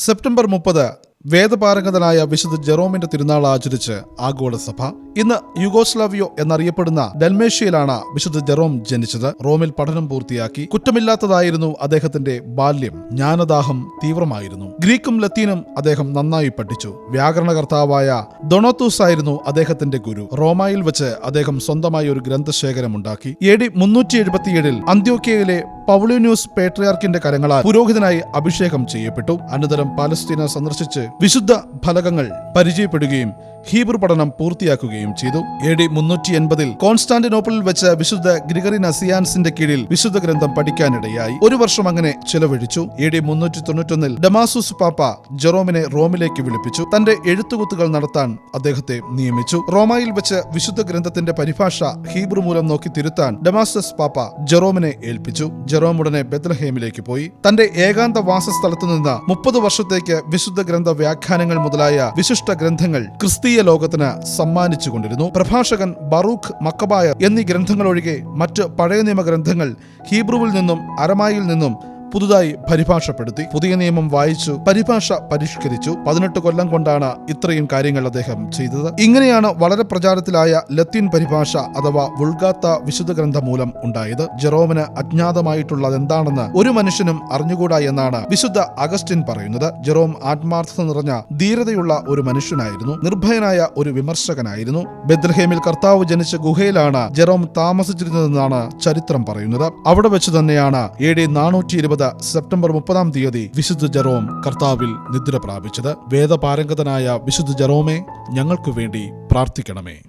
September 30 വേദപാരംഗതനായ വിശുദ്ധ ജെറോമിന്റെ തിരുനാൾ ആചരിച്ച് ആഗോള സഭ. ഇന്ന് യുഗോസ്ലാവിയോ എന്നറിയപ്പെടുന്ന ഡൽമേഷ്യയിലാണ് വിശുദ്ധ ജെറോം ജനിച്ചത്. റോമിൽ പഠനം പൂർത്തിയാക്കി. കുറ്റമില്ലാത്തതായിരുന്നു അദ്ദേഹത്തിന്റെ ബാല്യം. ജ്ഞാനദാഹം തീവ്രമായിരുന്നു. ഗ്രീക്കും ലത്തീനും അദ്ദേഹം നന്നായി പഠിച്ചു. വ്യാകരണകർത്താവായ ദൊണോത്തൂസ് ആയിരുന്നു അദ്ദേഹത്തിന്റെ ഗുരു. റോമായിൽ വെച്ച് അദ്ദേഹം സ്വന്തമായി ഒരു ഗ്രന്ഥശേഖരമുണ്ടാക്കി. AD 377 അന്ത്യോക്യയിലെ പൗളിന്യൂസ് പേട്രിയാർക്കിന്റെ കരങ്ങളാൽ പുരോഹിതനായി അഭിഷേകം ചെയ്യപ്പെട്ടു. അനന്തരം പാലസ്തീന സന്ദർശിച്ച് വിശുദ്ധ ഫലകങ്ങൾ പരിചയപ്പെടുകയും ഹീബ്രു പഠനം പൂർത്തിയാക്കുകയും ചെയ്തു. AD 380 കോൺസ്റ്റാന്റിനോപ്പിളിൽ വെച്ച് വിശുദ്ധ ഗ്രിഗറി നസിയാൻസിന്റെ കീഴിൽ വിശുദ്ധ ഗ്രന്ഥം പഠിക്കാനിടയായി. ഒരു വർഷം അങ്ങനെ ചെലവഴിച്ചു. AD 391 ഡമാസുസ് പാപ്പ ജെറോമിനെ റോമിലേക്ക് വിളിപ്പിച്ചു. തന്റെ എഴുത്തുകുത്തുകൾ നടത്താൻ അദ്ദേഹത്തെ നിയമിച്ചു. റോമായിൽ വെച്ച് വിശുദ്ധ ഗ്രന്ഥത്തിന്റെ പരിഭാഷ ഹീബ്രു മൂലം നോക്കി തിരുത്താൻ ഡമാസസ് പാപ്പ ജെറോമിനെ ഏൽപ്പിച്ചു. ജെറോം ഉടനെ ബെത്ലഹേമിലേക്ക് പോയി. തന്റെ ഏകാന്ത വാസസ്ഥലത്തു നിന്ന് 30 വർഷത്തേക്ക് വിശുദ്ധ ഗ്രന്ഥ വ്യാഖ്യാനങ്ങൾ മുതലായ വിശിഷ്ട ഗ്രന്ഥങ്ങൾ ക്രിസ്തീയ ലോകത്തിന് സമ്മാനിച്ചുകൊണ്ടിരുന്നു. പ്രഭാഷകൻ, ബറൂഖ്, മക്കബായ എന്നീ ഗ്രന്ഥങ്ങളൊഴികെ മറ്റ് പഴയ നിയമ ഗ്രന്ഥങ്ങൾ ഹീബ്രുവിൽ നിന്നും അരമായിൽ നിന്നും പുതുതായി പരിഭാഷപ്പെടുത്തി. പുതിയ നിയമം വായിച്ചു, പരിഭാഷ പരിഷ്കരിച്ചു. 18 കൊല്ലം കൊണ്ടാണ് ഇത്രയും കാര്യങ്ങൾ അദ്ദേഹം ചെയ്തത്. ഇങ്ങനെയാണ് വളരെ പ്രചാരത്തിലായ ലത്തീൻ പരിഭാഷ അഥവാ വുൾഗാത്ത വിശുദ്ധ ഗ്രന്ഥ മൂലം ഉണ്ടായത്. ജെറോമിന് അജ്ഞാതമായിട്ടുള്ളത് എന്താണെന്ന് ഒരു മനുഷ്യനും അറിഞ്ഞുകൂടാ എന്നാണ് വിശുദ്ധ അഗസ്റ്റിൻ പറയുന്നത്. ജെറോം ആത്മാർത്ഥത നിറഞ്ഞ ധീരതയുള്ള ഒരു മനുഷ്യനായിരുന്നു. നിർഭയനായ ഒരു വിമർശകനായിരുന്നു. ബെത്ലഹേമിൽ കർത്താവ് ജനിച്ച ഗുഹയിലാണ് ജെറോം താമസിച്ചിരുന്നതെന്നാണ് ചരിത്രം പറയുന്നത്. അവിടെ വെച്ച് തന്നെയാണ് AD 420 സെപ്റ്റംബർ 30 വിശുദ്ധ ജെറോം കർത്താവിൽ നിദ്ര പ്രാപിച്ചത്. വേദപാരംഗതനായ വിശുദ്ധ ജെറോമേ, ഞങ്ങൾക്കു വേണ്ടി പ്രാർത്ഥിക്കണമേ.